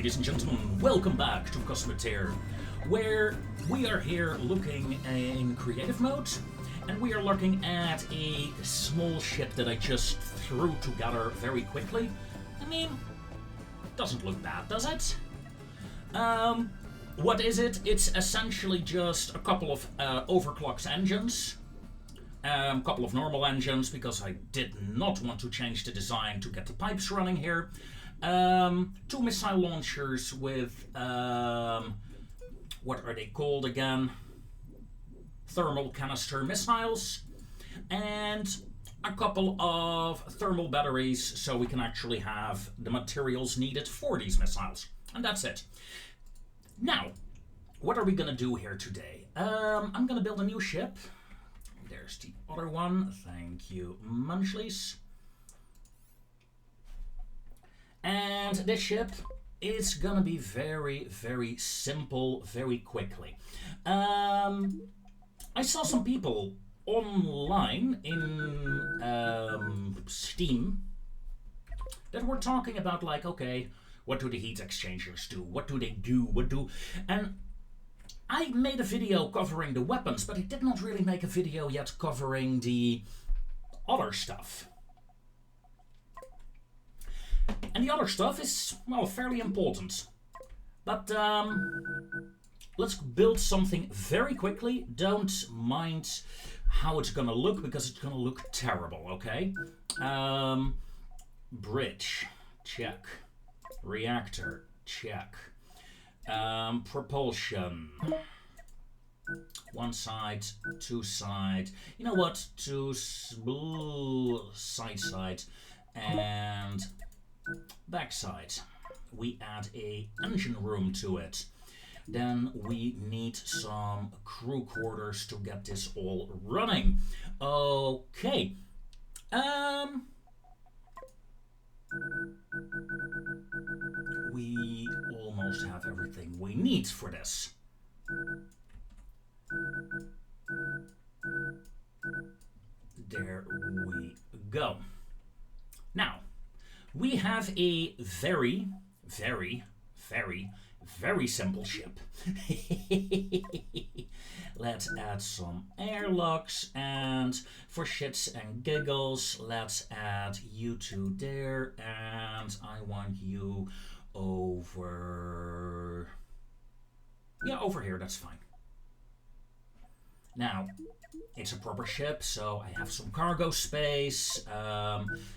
Ladies and gentlemen, welcome back to Cosmoteer, where we are here looking in creative mode, and we are looking at a small ship that I just threw together very quickly. I mean, doesn't look bad, does it? What is it? It's essentially just a couple of overclocked engines, a couple of normal engines, because I did not want to change the design to get the pipes running here. Two missile launchers with, what are they called again? Thermal canister missiles, and a couple of thermal batteries so we can actually have the materials needed for these missiles. And that's it. Now, what are we gonna do here today? I'm gonna build a new ship. There's the other one. Thank you, Munchleys. And this ship is gonna be very, very simple, very quickly. I saw some people online in Steam that were talking about, like, okay, what do the heat exchangers do? What do they do? And I made a video covering the weapons, but I did not really make a video yet covering the other stuff. And the other stuff is, well, fairly important. But let's build something very quickly. Don't mind how it's gonna look, because it's gonna look terrible, okay? Bridge, check. Reactor, check. Propulsion. One side, two side. You know what? Two side, and backside. We add a engine room to it. Then we need some crew quarters to get this all running. Okay. We almost have everything we need for this. There we go. Now, we have a very, very, very, very simple ship. Let's add some airlocks, and for shits and giggles, let's add you two there, and I want you over... yeah, over here, that's fine. Now, it's a proper ship, so I have some cargo space.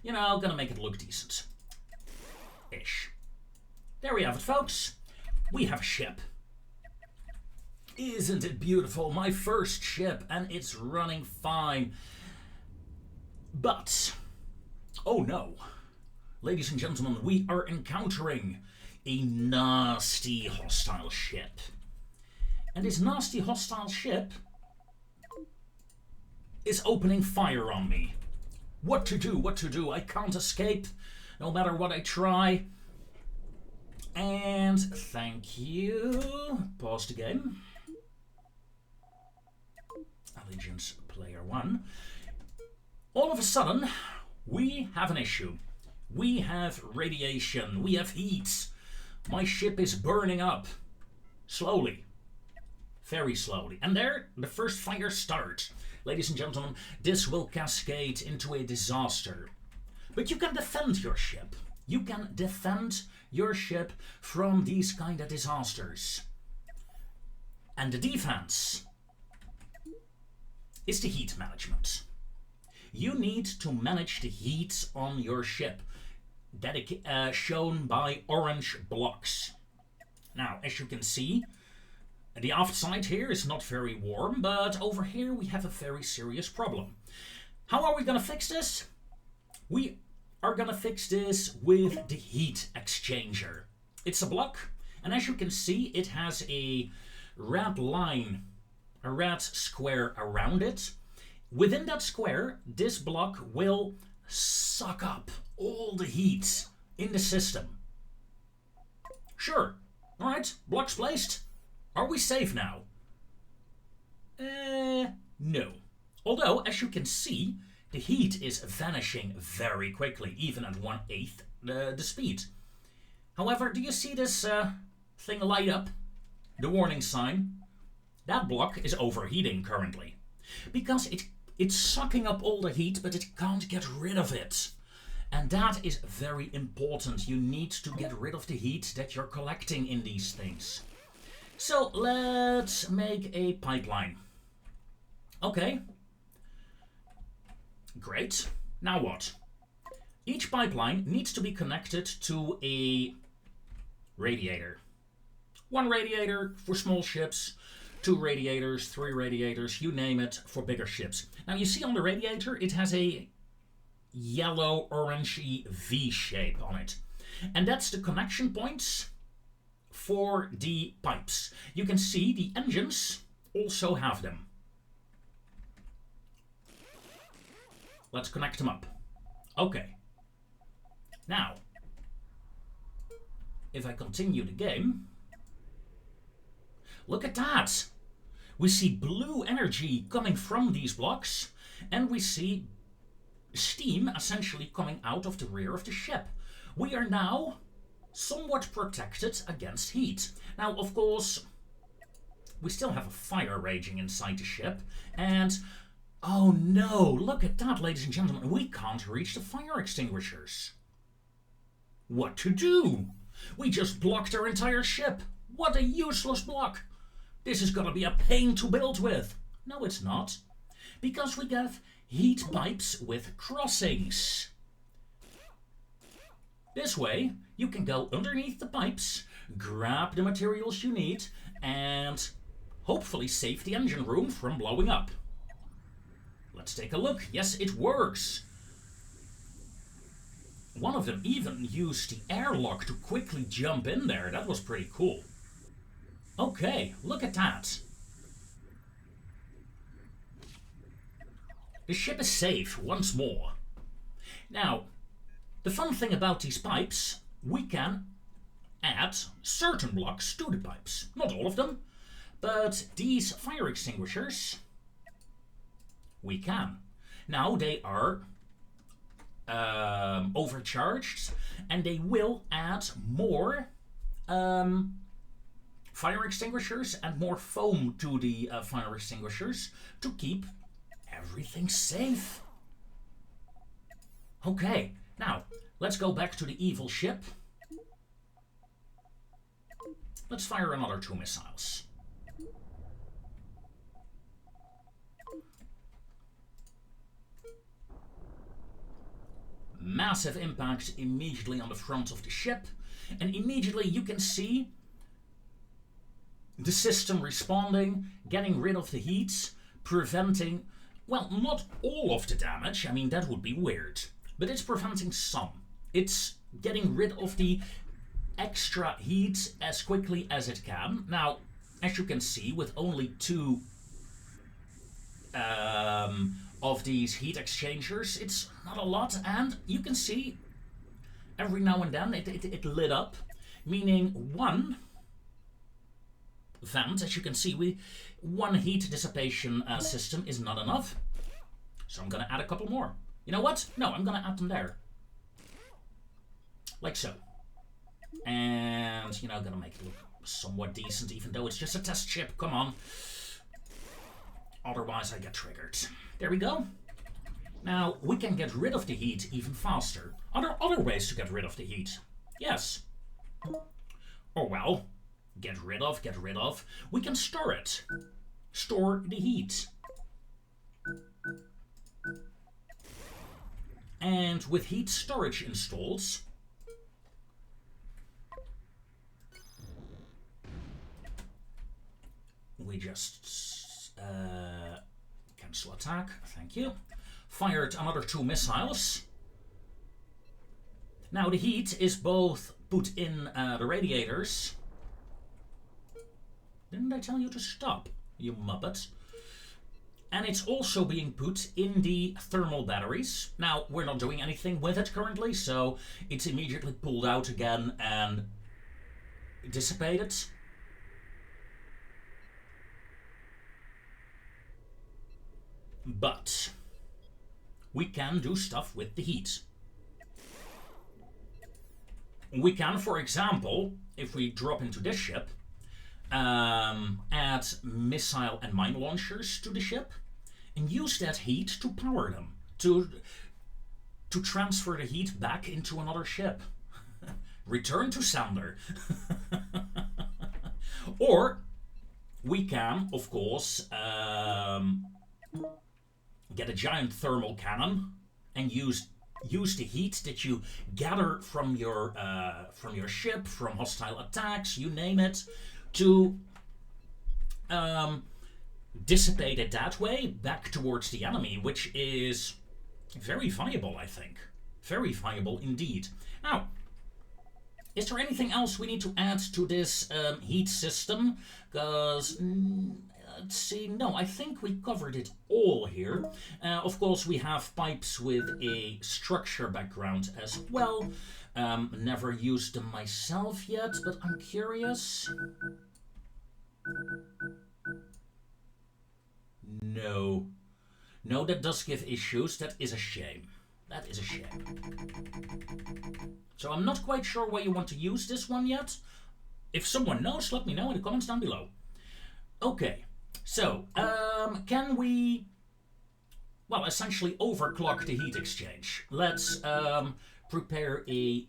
You know, gonna make it look decent. Ish. There we have it, folks. We have a ship. Isn't it beautiful? My first ship, and it's running fine. But, oh no. Ladies and gentlemen, we are encountering a nasty hostile ship. And this nasty hostile ship is opening fire on me. What to do? What to do? I can't escape, no matter what I try. And thank you. Pause the game. Allegiance player 1. All of a sudden, we have an issue. We have radiation. We have heat. My ship is burning up. Slowly. Very slowly. And there, the first fire starts. Ladies and gentlemen, this will cascade into a disaster. But you can defend your ship. You can defend your ship from these kind of disasters. And the defense is the heat management. You need to manage the heat on your ship, shown by orange blocks. Now, as you can see, the aft side here is not very warm, but over here we have a very serious problem. How are we going to fix this? We are going to fix this with the heat exchanger. It's a block, and as you can see, it has a red line, a red square around it. Within that square, this block will suck up all the heat in the system. Sure. All right, blocks placed. Are we safe now? No. Although, as you can see, the heat is vanishing very quickly, even at 1/8 the speed. However, do you see this thing light up? The warning sign? That block is overheating currently. Because it's sucking up all the heat, but it can't get rid of it. And that is very important. You need to get rid of the heat that you're collecting in these things. So let's make a pipeline. Okay. Great. Now what? Each pipeline needs to be connected to a radiator. One radiator for small ships, 2 radiators, 3 radiators, you name it, for bigger ships. Now you see on the radiator it has a yellow orangey V shape on it. And that's the connection points for the pipes. You can see the engines also have them. Let's connect them up. Okay. Now, if I continue the game, look at that! We see blue energy coming from these blocks, and we see steam essentially coming out of the rear of the ship. We are now somewhat protected against heat. Now, of course, we still have a fire raging inside the ship, and oh no, look at that, ladies and gentlemen, we can't reach the fire extinguishers. What to do? We just blocked our entire ship. What a useless block. This is gonna be a pain to build with. No, it's not. Because we have heat pipes with crossings. This way, you can go underneath the pipes, grab the materials you need, and hopefully save the engine room from blowing up. Let's take a look. Yes, it works. One of them even used the airlock to quickly jump in there. That was pretty cool. Okay, look at that. The ship is safe once more. Now, the fun thing about these pipes, we can add certain blocks to the pipes. Not all of them, but these fire extinguishers, we can. Now they are overcharged, and they will add more fire extinguishers and more foam to the fire extinguishers to keep everything safe. Okay, now let's go back to the evil ship. Let's fire another 2 missiles. Massive impact immediately on the front of the ship, and immediately you can see the system responding, getting rid of the heat, preventing, well, not all of the damage, I mean that would be weird, but it's preventing some. It's getting rid of the extra heat as quickly as it can. Now, as you can see, with only 2 of these heat exchangers, it's not a lot, and you can see every now and then it lit up, meaning one vent, as you can see, one heat dissipation system is not enough, so I'm gonna add a couple more. You know what? No, I'm gonna add them there, like so, and you know, gonna make it look somewhat decent, even though it's just a test ship. Come on, otherwise I get triggered. There we go. Now we can get rid of the heat even faster. Are there other ways to get rid of the heat? Yes. Or well, get rid of. We can store it. Store the heat. And with heat storage installed, we just cancel attack, thank you. Fired another 2 missiles. Now the heat is both put in the radiators. Didn't I tell you to stop, you muppet? And it's also being put in the thermal batteries. Now, we're not doing anything with it currently, so it's immediately pulled out again and dissipated. But we can do stuff with the heat. we can, for example, if we drop into this ship, add missile and mine launchers to the ship and use that heat to power them, to transfer the heat back into another ship. Return to sender. Or we can, of course, get a giant thermal cannon and use the heat that you gather from your ship, from hostile attacks, you name it, to dissipate it that way back towards the enemy, which is very viable, I think. Very viable indeed. Now, is there anything else we need to add to this heat system? Because, let's see, no, I think we covered it all here. Of course, we have pipes with a structure background as well. Never used them myself yet, but I'm curious. No. No, that does give issues. That is a shame. That is a shame. So I'm not quite sure why you want to use this one yet. If someone knows, let me know in the comments down below. Okay, so can we, well, essentially overclock the heat exchange? Let's prepare a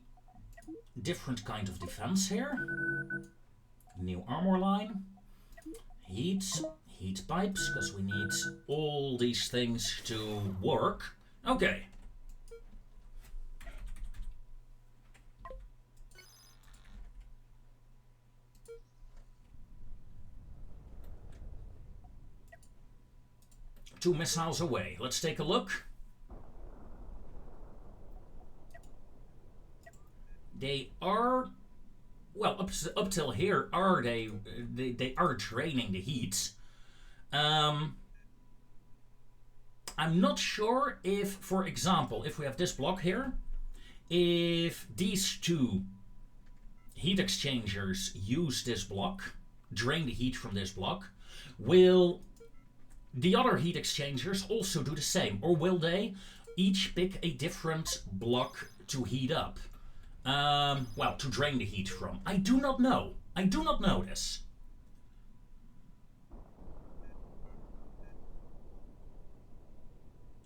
different kind of defense here. New armor line. Heat pipes, because we need all these things to work. Okay. Two missiles away. Let's take a look. They are, well, up till here, are they are draining the heat. I'm not sure if, for example, if we have this block here, if these two heat exchangers use this block, drain the heat from this block, will the other heat exchangers also do the same? Or will they each pick a different block to heat up? Well, to drain the heat from. I do not know. I do not know this.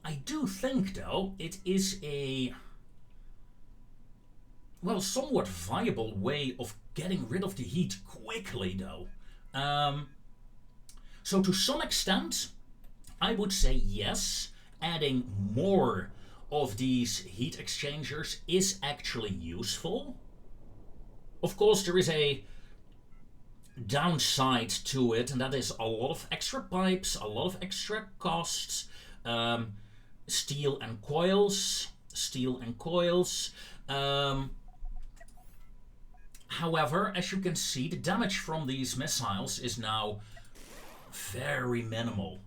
I do think, though, it is a, well, somewhat viable way of getting rid of the heat quickly, though. So to some extent, I would say yes, adding more of these heat exchangers is actually useful. Of course, there is a downside to it, and that is a lot of extra pipes, a lot of extra costs, steel and coils. However, as you can see, the damage from these missiles is now very minimal.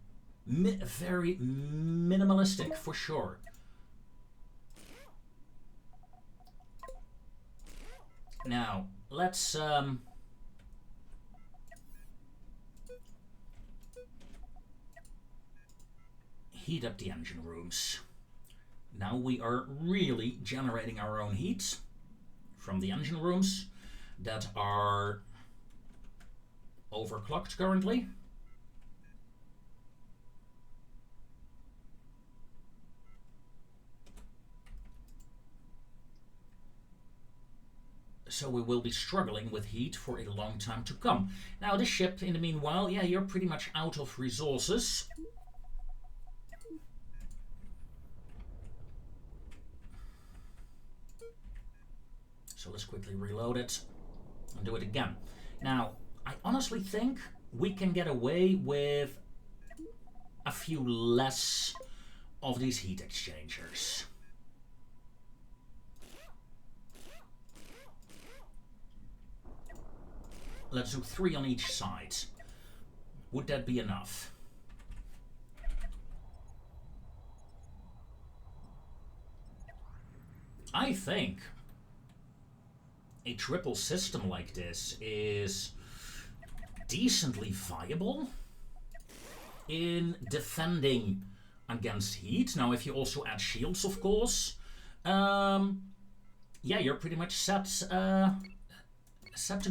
Very minimalistic, for sure. Now, let's heat up the engine rooms. Now we are really generating our own heat from the engine rooms that are overclocked currently. So we will be struggling with heat for a long time to come. Now this ship, in the meanwhile, yeah, you're pretty much out of resources. So let's quickly reload it and do it again. Now, I honestly think we can get away with a few less of these heat exchangers. Let's do 3 on each side. Would that be enough? I think a triple system like this is decently viable in defending against heat. Now, if you also add shields, of course, yeah, you're pretty much set to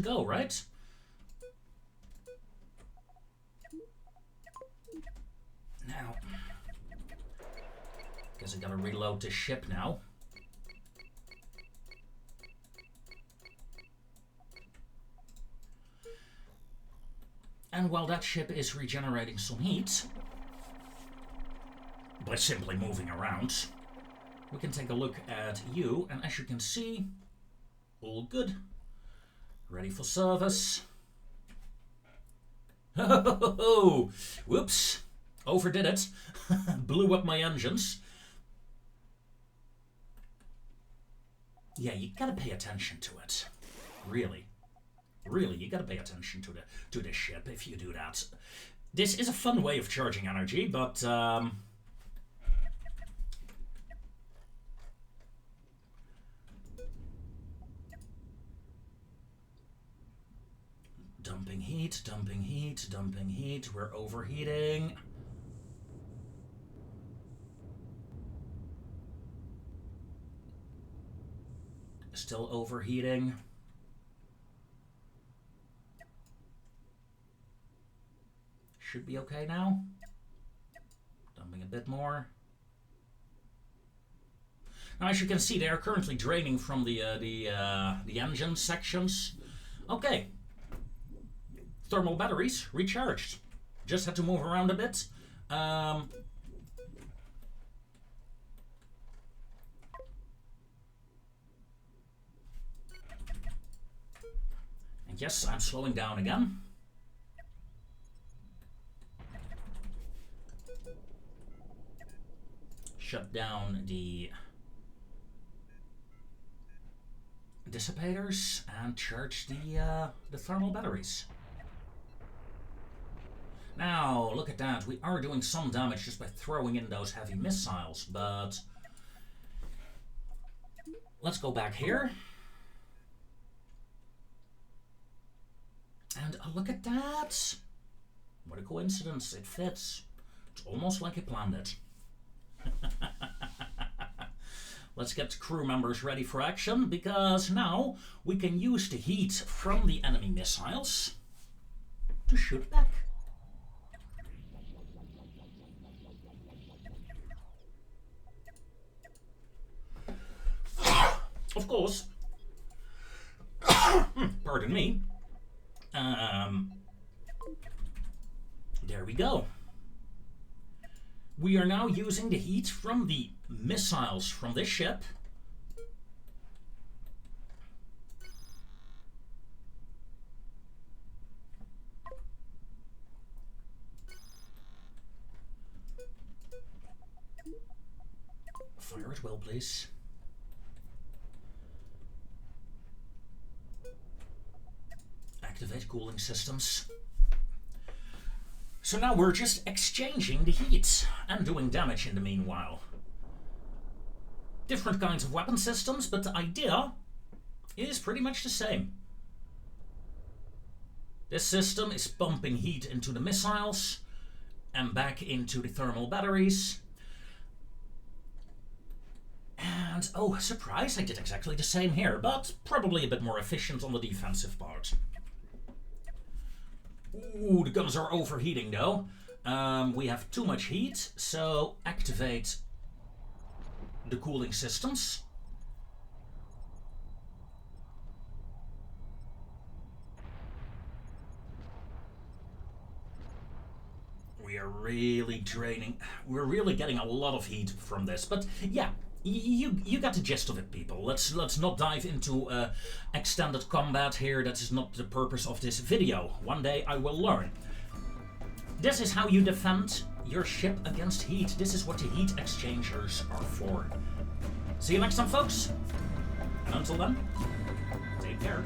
go, right? Now, guess I gotta reload this ship now. And while that ship is regenerating some heat, by simply moving around, we can take a look at you, and as you can see, all good. Ready for service. Oh, whoops. Overdid it. Blew up my engines. Yeah, you gotta pay attention to it. Really. Really, you gotta pay attention to the ship if you do that. This is a fun way of charging energy, but dumping heat, dumping heat, dumping heat. We're overheating. Still overheating. Should be okay now. Dumping a bit more. Now, as you can see, they are currently draining from the engine sections. Okay. Thermal batteries recharged. Just had to move around a bit. And yes, I'm slowing down again. Shut down the dissipators and charge the thermal batteries. Now, look at that. We are doing some damage just by throwing in those heavy missiles, but let's go back here. And look at that. What a coincidence. It fits. It's almost like I planned it. Let's get crew members ready for action, because now we can use the heat from the enemy missiles to shoot back. Of course, pardon me, there we go. We are now using the heat from the missiles from this ship fire at will, please. Activate cooling systems. So now we're just exchanging the heat and doing damage in the meanwhile. Different kinds of weapon systems, but the idea is pretty much the same. This system is pumping heat into the missiles and back into the thermal batteries. And, oh, surprise, I did exactly the same here, but probably a bit more efficient on the defensive part. Ooh, the guns are overheating though. We have too much heat, so activate the cooling systems. We are really draining. We're really getting a lot of heat from this, but yeah. You got the gist of it, people. Let's not dive into extended combat here. That is not the purpose of this video. One day I will learn. This is how you defend your ship against heat. This is what the heat exchangers are for. See you next time, folks. And until then, take care.